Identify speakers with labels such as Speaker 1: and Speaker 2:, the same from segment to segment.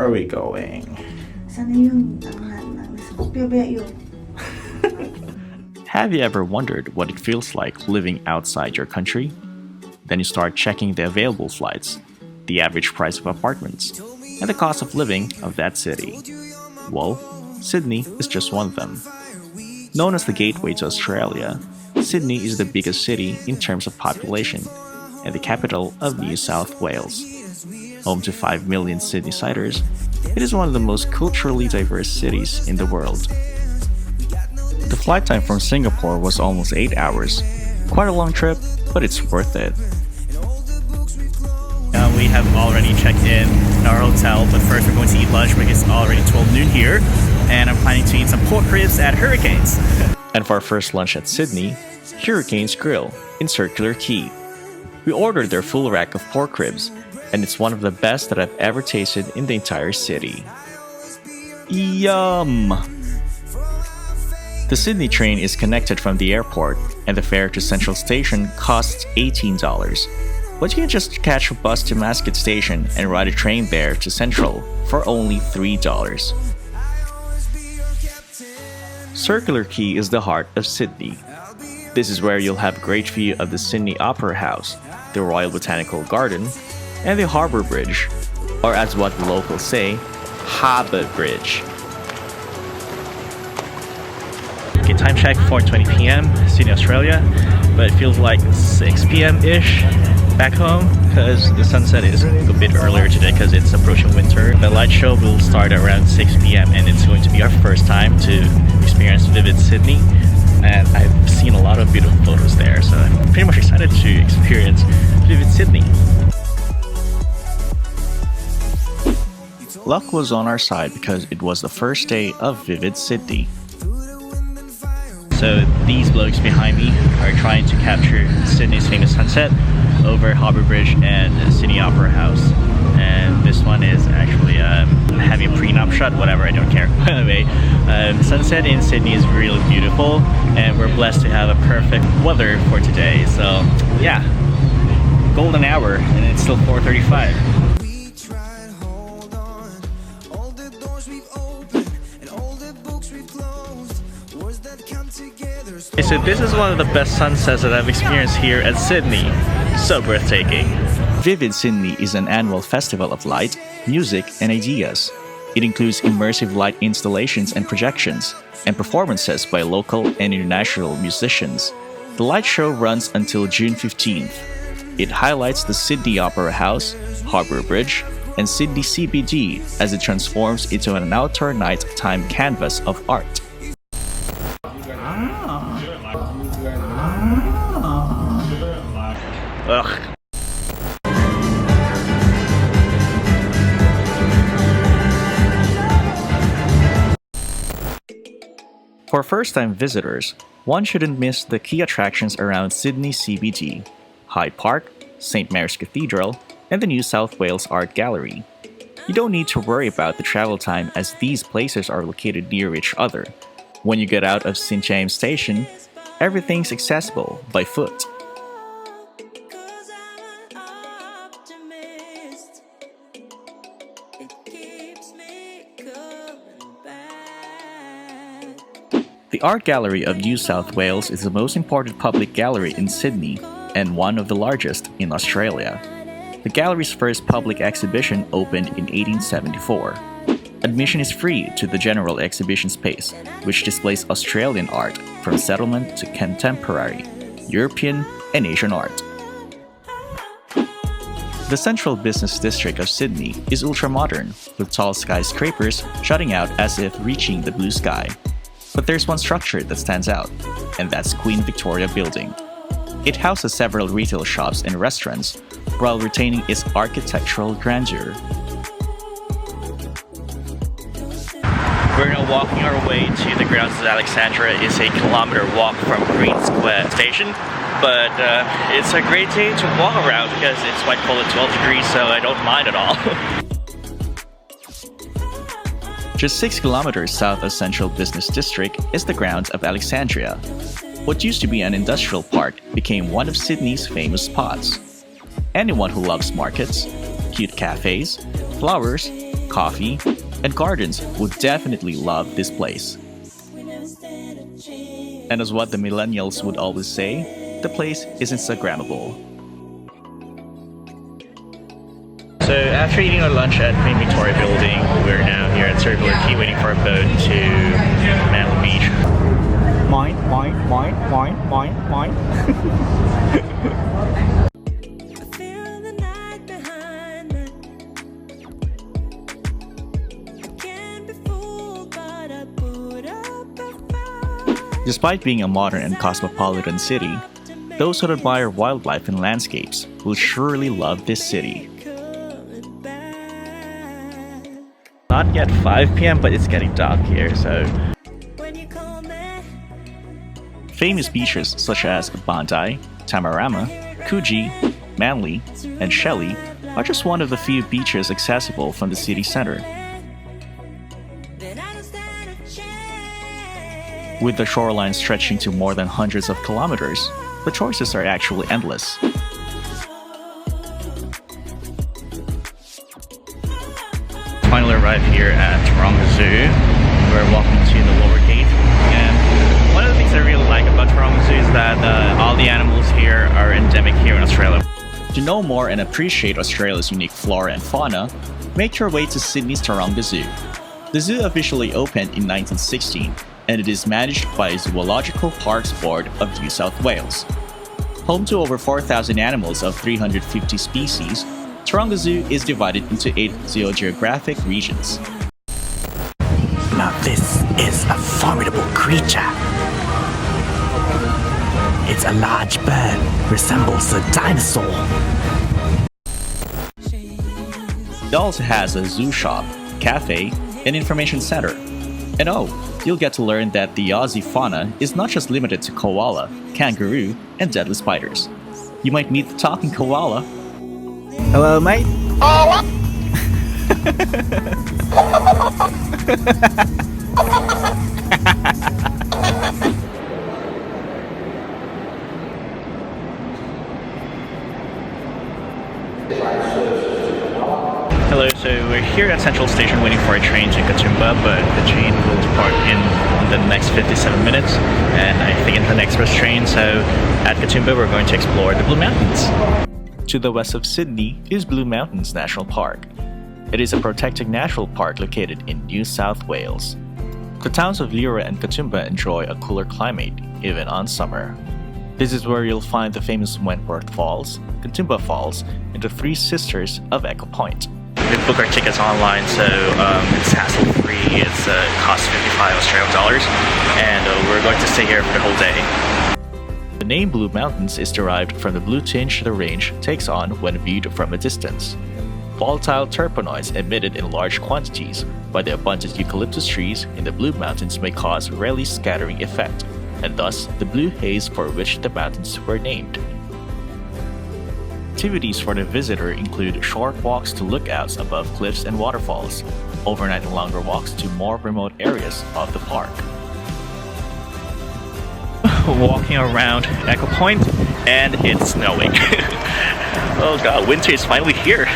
Speaker 1: are we going?
Speaker 2: Sana yung
Speaker 3: Have you ever wondered what it feels like living outside your country? Then you start checking the available flights, the average price of apartments, and the cost of living of that city. Well, Sydney is just one of them. Known as the gateway to Australia, Sydney is the biggest city in terms of population and the capital of New South Wales. Home to 5 million Sydneysiders, it is one of the most culturally diverse cities in the world. The flight time from Singapore was almost 8 hours. Quite a long trip, but it's worth it.
Speaker 4: We have already checked in our hotel, but first we're going to eat lunch because it's already 12 noon here, and I'm planning to eat some pork ribs at Hurricanes.
Speaker 3: And for our first lunch at Sydney, Hurricanes Grill in Circular Quay. We ordered their full rack of pork ribs, and it's one of the best that I've ever tasted in the entire city. Yum! The Sydney train is connected from the airport, and the fare to Central Station costs $18. But you can just catch a bus to Mascot Station and ride a train there to Central for only $3. Circular Quay is the heart of Sydney. This is where you'll have a great view of the Sydney Opera House, the Royal Botanical Garden, and the Harbour Bridge, or as what the locals say, Harbour Bridge.
Speaker 4: Okay, time check 4:20 p.m. Sydney, Australia, but it feels like 6 p.m.-ish back home because the sunset is a bit earlier today because it's approaching winter. The light show will start around 6 p.m. and it's going to be our first time to experience Vivid Sydney, and I've seen a lot of beautiful photos there, so I'm pretty much excited to experience Vivid Sydney.
Speaker 3: Luck was on our side because it was the first day of Vivid Sydney.
Speaker 4: So these blokes behind me are trying to capture Sydney's famous sunset over Harbour Bridge and Sydney Opera House. And this one is actually having a prenup shot, whatever, I don't care. Anyway, sunset in Sydney is really beautiful, and we're blessed to have a perfect weather for today. So yeah, golden hour, and it's still 4:35. So this is one of the best sunsets that I've experienced here at Sydney. So breathtaking.
Speaker 3: Vivid Sydney is an annual festival of light, music, and ideas. It includes immersive light installations and projections, and performances by local and international musicians. The light show runs until June 15th. It highlights the Sydney Opera House, Harbour Bridge, and Sydney CBD as it transforms into an outdoor nighttime canvas of art.
Speaker 4: Ugh.
Speaker 3: For first-time visitors, one shouldn't miss the key attractions around Sydney CBD, Hyde Park, St. Mary's Cathedral, and the New South Wales Art Gallery. You don't need to worry about the travel time as these places are located near each other. When you get out of St. James Station, everything's accessible by foot. The Art Gallery of New South Wales is the most important public gallery in Sydney and one of the largest in Australia. The gallery's first public exhibition opened in 1874. Admission is free to the general exhibition space, which displays Australian art from settlement to contemporary, European, and Asian art. The central business district of Sydney is ultra-modern, with tall skyscrapers jutting out as if reaching the blue sky. But there's one structure that stands out, and that's Queen Victoria Building. It houses several retail shops and restaurants, while retaining its architectural grandeur.
Speaker 4: We're now walking our way to the grounds of Alexandra. It's a kilometer walk from Green Square Station, but it's a great day to walk around because it's quite cold at 12 degrees, so I don't mind at all.
Speaker 3: Just 6 kilometers south of Central Business District is the grounds of Alexandria. What used to be an industrial park became one of Sydney's famous spots. Anyone who loves markets, cute cafes, flowers, coffee, and gardens would definitely love this place. And as what the millennials would always say, the place is Instagrammable.
Speaker 4: So after eating our lunch at Queen Victoria Building, we're now here at Circular Quay waiting for a boat to Bondi Beach.
Speaker 3: Mine. Despite being a modern and cosmopolitan city, those who admire wildlife and landscapes will surely love this city.
Speaker 4: Not yet 5 p.m., but it's getting dark here, so...
Speaker 3: Famous beaches such as Bondi, Tamarama, Coogee, Manly, and Shelley are just one of the few beaches accessible from the city center. With the shoreline stretching to more than hundreds of kilometers, the choices are actually endless.
Speaker 4: Finally arrived here at Taronga Zoo. We're walking to the lower gate, and one of the things I really like about Taronga Zoo is that all the animals here are endemic here in Australia.
Speaker 3: To know more and appreciate Australia's unique flora and fauna, make your way to Sydney's Taronga Zoo. The zoo officially opened in 1916, and it is managed by Zoological Parks Board of New South Wales. Home to over 4,000 animals of 350 species, Taronga Zoo is divided into 8 zoogeographic regions.
Speaker 1: Now this is a formidable creature. It's a large bird, resembles a dinosaur.
Speaker 3: It also has a zoo shop, cafe, and information center. And oh, you'll get to learn that the Aussie fauna is not just limited to koala, kangaroo, and deadly spiders. You might meet the talking koala.
Speaker 1: Hello, mate.
Speaker 4: Hello, so we're here at Central Station waiting for a train to Katoomba, but the train will depart in the next 57 minutes, and I think it's an express train, so at Katoomba we're going to explore the Blue Mountains.
Speaker 3: To the west of Sydney is Blue Mountains National Park. It is a protected national park located in New South Wales. The towns of Leura and Katoomba enjoy a cooler climate, even on summer. This is where you'll find the famous Wentworth Falls, Katoomba Falls, and the Three Sisters of Echo Point.
Speaker 4: We book our tickets online, so it's hassle-free. It's costs 55 Australian dollars, and we're going to stay here for the whole day.
Speaker 3: The name Blue Mountains is derived from the blue tinge the range takes on when viewed from a distance. Volatile terpenoids emitted in large quantities by the abundant eucalyptus trees in the Blue Mountains may cause Rayleigh scattering effect, and thus the blue haze for which the mountains were named. Activities for the visitor include short walks to lookouts above cliffs and waterfalls, overnight and longer walks to more remote areas of the park.
Speaker 4: Walking around Echo Point, and it's snowing. Oh god, winter is finally here.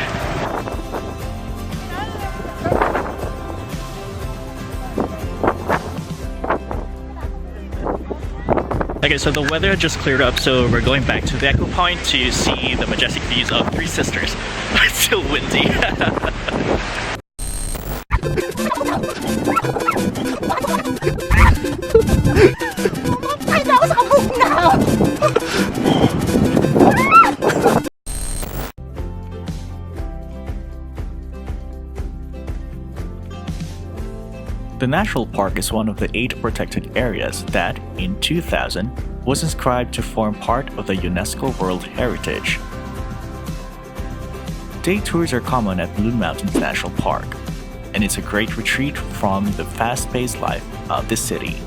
Speaker 4: Okay, so the weather just cleared up, so we're going back to the Echo Point to see the majestic views of Three Sisters. But it's still windy.
Speaker 3: The national park is one of the 8 protected areas that, in 2000, was inscribed to form part of the UNESCO World Heritage. Day tours are common at Blue Mountains National Park, and it's a great retreat from the fast-paced life of the city.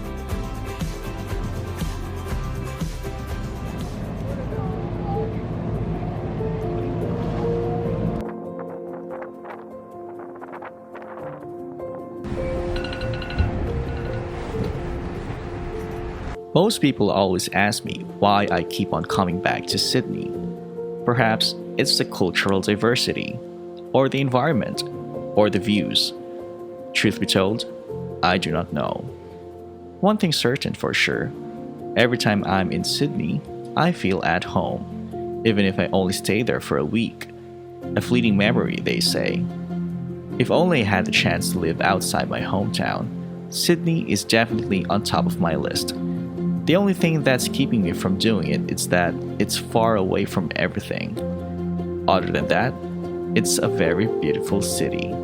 Speaker 3: Most people always ask me why I keep on coming back to Sydney. Perhaps it's the cultural diversity, or the environment, or the views? Truth be told, I do not know. One thing certain for sure, every time I'm in Sydney, I feel at home, even if I only stay there for a week. A fleeting memory, they say. If only I had the chance to live outside my hometown, Sydney is definitely on top of my list. The only thing that's keeping me from doing it is that it's far away from everything. Other than that, it's a very beautiful city.